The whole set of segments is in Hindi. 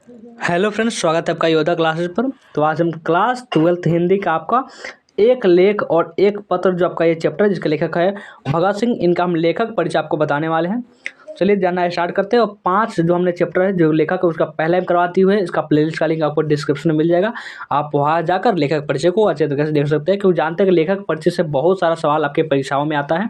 हेलो फ्रेंड्स, स्वागत है आपका योद्धा क्लासेस पर। तो आज हम क्लास 12th हिंदी का आपका एक लेख और एक पत्र जो आपका ये चैप्टर है जिसके लेखक है भगत सिंह, इनका हम लेखक परिचय आपको बताने वाले हैं। चलिए जानना स्टार्ट करते हैं। और 5 जो हमने चैप्टर है जो लेखक है उसका पहले हम करवाती हुए इसका प्लेलिस्ट का लिंक आपको डिस्क्रिप्शन में मिल जाएगा। आप वहाँ जाकर लेखक परिचय को अच्छे तरीके से देख सकते हैं, क्योंकि जानते हैं कि लेखक परिचय से बहुत सारा सवाल आपके परीक्षाओं में आता है।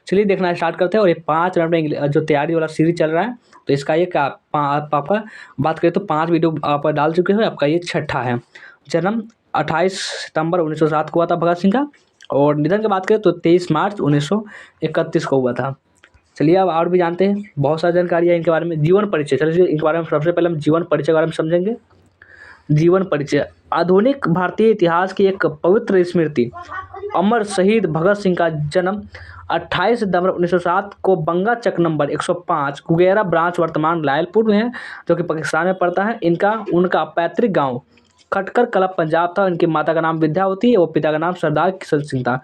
चलिए देखना स्टार्ट करते हैं। और ये 5 मिनट में जो तैयारी वाला सीरीज चल रहा है, तो इसका ये आपका बात करें तो 5 वीडियो आप डाल चुके हैं। आपका ये छठा है। जन्म 28 सितंबर 1907 को हुआ था भगत सिंह का, और निधन की बात करें तो 23 मार्च 1931 को हुआ था। चलिए अब और भी जानते हैं, बहुत सारी जानकारी है इनके बारे में। जीवन परिचय, चलिए इनके बारे में सबसे पहले हम जीवन परिचय के बारे में समझेंगे। जीवन परिचय आधुनिक भारतीय इतिहास की एक पवित्र स्मृति। अमर शहीद भगत सिंह का जन्म 28 सितंबर 1907 को बंगा चक नंबर 105 कुगेरा ब्रांच वर्तमान लायलपुर में है, जो कि पाकिस्तान में पड़ता है। उनका पैतृक गांव खटकर कला पंजाब था। इनकी माता का नाम विद्यावती और पिता का नाम सरदार किशन सिंह था।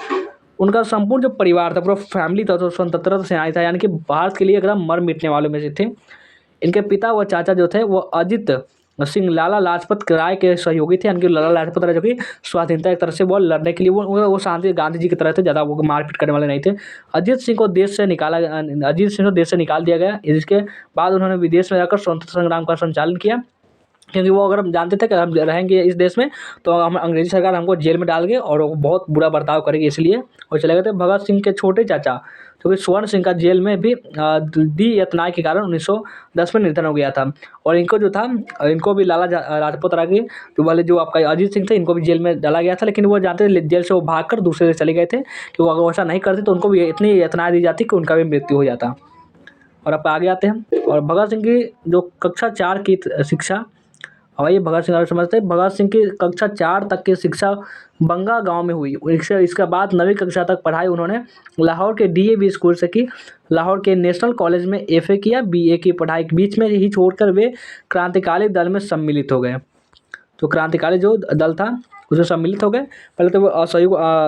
उनका संपूर्ण जो परिवार था, पूरा फैमिली था, तो स्वतंत्रता सेनानी था, यानी कि भारत के लिए एकदम मर मिटने वालों में से थे। इनके पिता व चाचा जो थे वो अजित सिंह लाला लाजपत राय के सहयोगी थे। यानी कि लाला लाजपत राय जो कि स्वाधीनता एक तरह से वो लड़ने के लिए वो शांति गांधी जी की तरह थे, ज़्यादा वो मारपीट करने वाले नहीं थे। अजीत सिंह को देश से निकाल दिया गया। इसके बाद उन्होंने विदेश में जाकर स्वतंत्रता संग्राम का संचालन किया, क्योंकि वो अगर हम जानते थे कि हम रहेंगे इस देश में तो हम अंग्रेजी सरकार हमको जेल में डाल गए और वो बहुत बुरा बर्ताव करेगी, इसलिए वो चले गए थे। भगत सिंह के छोटे चाचा जो कि स्वर्ण सिंह का जेल में भी दी यतनाय के कारण 1910 में निधन हो गया था। और इनको जो था, इनको भी लाजपत राय के जो वाले जो आपका अजीत सिंह थे, इनको भी जेल में डाला गया था। लेकिन वो जानते थे जेल से वो भागकर दूसरे देश चले गए थे, कि वो अगर ऐसा नहीं करते तो उनको भी इतनी यतनाएं दी जाती कि उनका भी मृत्यु हो जाता। और अब आगे आते हैं। और भगत सिंह की जो कक्षा 4 की शिक्षा, और ये भगत सिंह आप समझते हैं, भगत सिंह की कक्षा 4 तक की शिक्षा बंगा गांव में हुई। इसके बाद 9वीं कक्षा तक पढ़ाई उन्होंने लाहौर के डीएवी स्कूल से की। लाहौर के नेशनल कॉलेज में एफए किया। बीए की पढ़ाई के बीच में ही छोड़कर वे क्रांतिकारी दल में सम्मिलित हो गए। तो क्रांतिकारी जो दल था उसमें सम्मिलित हो गए। पहले तो वो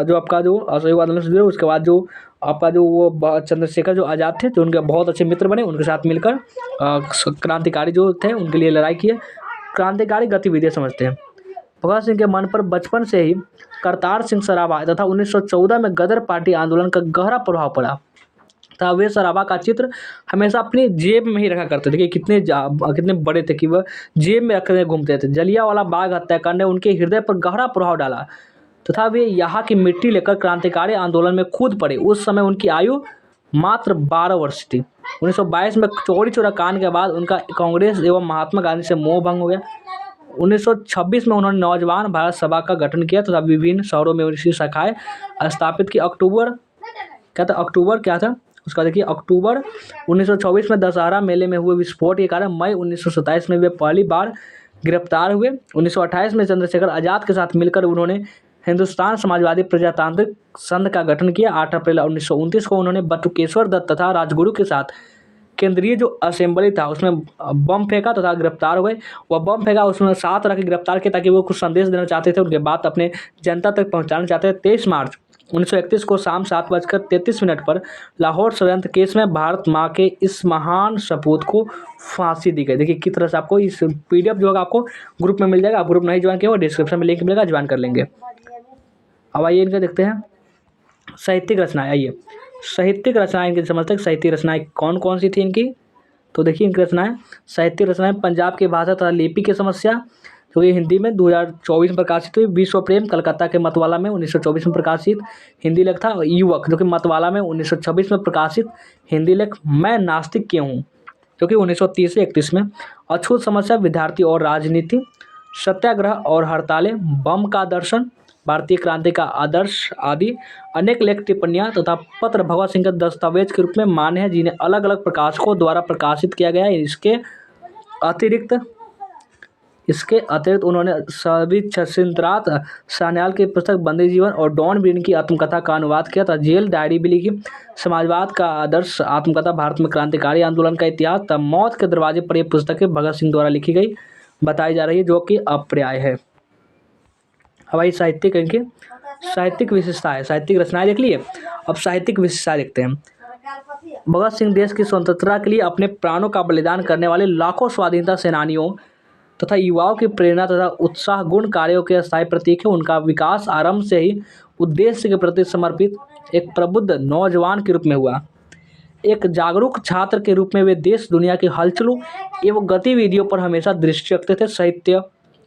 जो आपका जो असहयोग आंदोलन से जुड़े, उसके बाद जो आपका जो वो चंद्रशेखर जो आज़ाद थे, जो उनके बहुत अच्छे मित्र बने, उनके साथ मिलकर क्रांतिकारी जो थे उनके लिए लड़ाई की है। क्रांतिकारी गतिविधियाँ समझते हैं। भगत सिंह के मन पर बचपन से ही करतार सिंह सराभा तथा 1914 में गदर पार्टी आंदोलन का गहरा प्रभाव पड़ा था। वे सराभा का चित्र हमेशा अपनी जेब में ही रखा करते थे, कि कितने बड़े थे कि वह जेब में रखकर घूमते थे। जलियांवाला बाग हत्याकांड ने उनके हृदय पर गहरा प्रभाव डाला तथा वे यहाँ की मिट्टी लेकर क्रांतिकारी आंदोलन में कूद पड़े। उस समय उनकी आयु मात्र 12 वर्ष थी। 1922 में चौरी चौरा कांड के बाद उनका कांग्रेस एवं महात्मा गांधी से मोह भंग हो गया। 1926 में उन्होंने नौजवान भारत सभा का गठन किया तथा विभिन्न शहरों में उसकी शाखाएं स्थापित की। उसका देखिए, अक्टूबर 1924 में दशहरा मेले में हुए विस्फोट के कारण मई 1927 में वे पहली बार गिरफ्तार हुए। 1928 में चंद्रशेखर आज़ाद के साथ मिलकर उन्होंने हिंदुस्तान समाजवादी प्रजातांत्रिक संघ का गठन किया। 8 अप्रैल 1929 को उन्होंने बटुकेश्वर दत्त तथा राजगुरु के साथ केंद्रीय जो असेंबली था उसमें बम फेंका तथा गिरफ्तार हुए। वह बम फेंका, उसमें 7 तरह के गिरफ्तार किए, ताकि वो कुछ संदेश देना चाहते थे, उनके बात अपने जनता तक पहुंचाना चाहते थे। 23 मार्च 1931 को शाम 7:33 पर लाहौर षड्यंत्र केस में भारत माँ के इस महान सपूत को फांसी दी गई। देखिए किस तरह से आपको इस पीडीएफ जो है आपको ग्रुप में मिल जाएगा। आप ग्रुप नहीं ज्वाइन किया, डिस्क्रिप्शन में लिंक मिलेगा, ज्वाइन कर लेंगे। अब आइए इनका देखते हैं साहित्यिक रचनाएं। आइए साहित्यिक रचनाएं इनकी समझते हैं। साहित्यिक रचनाएं कौन कौन सी थी इनकी, तो देखिए इनकी रचनाएं, साहित्यिक रचनाएं पंजाब की भाषा तथा लिपि की समस्या, जो कि हिंदी में 2024 में प्रकाशित हुई। विश्व प्रेम कलकत्ता के मतवाला में 1924 में प्रकाशित हिंदी लेख था। युवक जो कि मतवाला में 1926 में प्रकाशित हिंदी लेख। मैं नास्तिक क्यों हूँ, जो कि 1930 से 31 में। अछूत समस्या, विद्यार्थी और राजनीति। सत्याग्रह और हड़तालें, बम का दर्शन, भारतीय क्रांति का आदर्श आदि अनेक लेख टिप्पणियां तथा पत्र भगत सिंह के दस्तावेज के रूप में मान्य है, जिन्हें अलग अलग प्रकाशकों द्वारा प्रकाशित किया गया है। इसके अतिरिक्त उन्होंने सभी छछिंद्रात सान्याल की पुस्तक बंदी जीवन और डॉन ब्रिन की आत्मकथा का अनुवाद किया था। जेल डायरी भी लिखी। समाजवाद का आदर्श आत्मकथा, भारत में क्रांतिकारी आंदोलन का इतिहास तथा मौत के दरवाजे पर यह पुस्तकें भगत सिंह द्वारा लिखी गई बताई जा रही है, जो कि अपर्याय है। हमारी साहित्यिक विशेषता है। साहित्यिक रचनाएं देख लिए, अब साहित्यिक विशेषता देखते हैं। भगत सिंह देश की स्वतंत्रता के लिए अपने प्राणों का बलिदान करने वाले लाखों स्वाधीनता सेनानियों तथा युवाओं की प्रेरणा तथा उत्साह गुण कार्यों के स्थायी प्रतीक है। उनका विकास आरंभ से ही उद्देश्य के प्रति समर्पित एक प्रबुद्ध नौजवान के रूप में हुआ। एक जागरूक छात्र के रूप में वे देश दुनिया की हलचलों एवं गतिविधियों पर हमेशा दृष्टि रखते थे। साहित्य,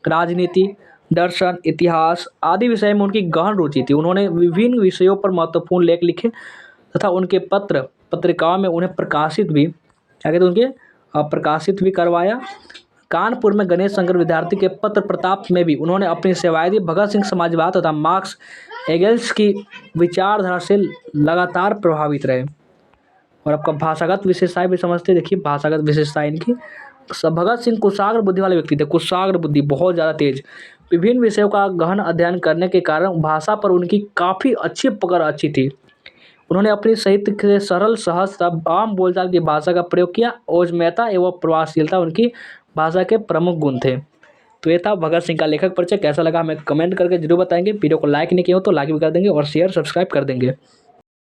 राजनीति, दर्शन, इतिहास आदि विषय में उनकी गहन रुचि थी। उन्होंने विभिन्न विषयों पर महत्वपूर्ण लेख लिखे तथा उनके पत्रिकाओं में उन्हें प्रकाशित भी क्या कहते हैं उनके प्रकाशित भी करवाया। कानपुर में गणेश शंकर विद्यार्थी के पत्र प्रताप में भी उन्होंने अपनी सेवाएं दी। भगत सिंह समाजवाद तथा मार्क्स एंगेल्स की विचारधारा से लगातार प्रभावित रहे। और आपका भाषागत विशेषताएं भी समझते, देखिए भाषागत विशेषताएं इनकी। भगत सिंह कुशाग्र बुद्धि वाले व्यक्ति थे, कुशाग्र बुद्धि, बहुत ज़्यादा तेज। विभिन्न विषयों का गहन अध्ययन करने के कारण भाषा पर उनकी काफ़ी अच्छी पकड़ अच्छी थी। उन्होंने अपनी साहित्य के सरल, सहज तथा आम बोलचाल की भाषा का प्रयोग किया। औजमयता एवं प्रभावशीलता उनकी भाषा के प्रमुख गुण थे। तो ये था भगत सिंह का लेखक परिचय। कैसा लगा हमें कमेंट करके जरूर बताएंगे। वीडियो को लाइक नहीं किया हो तो लाइक भी कर देंगे और शेयर सब्सक्राइब कर देंगे।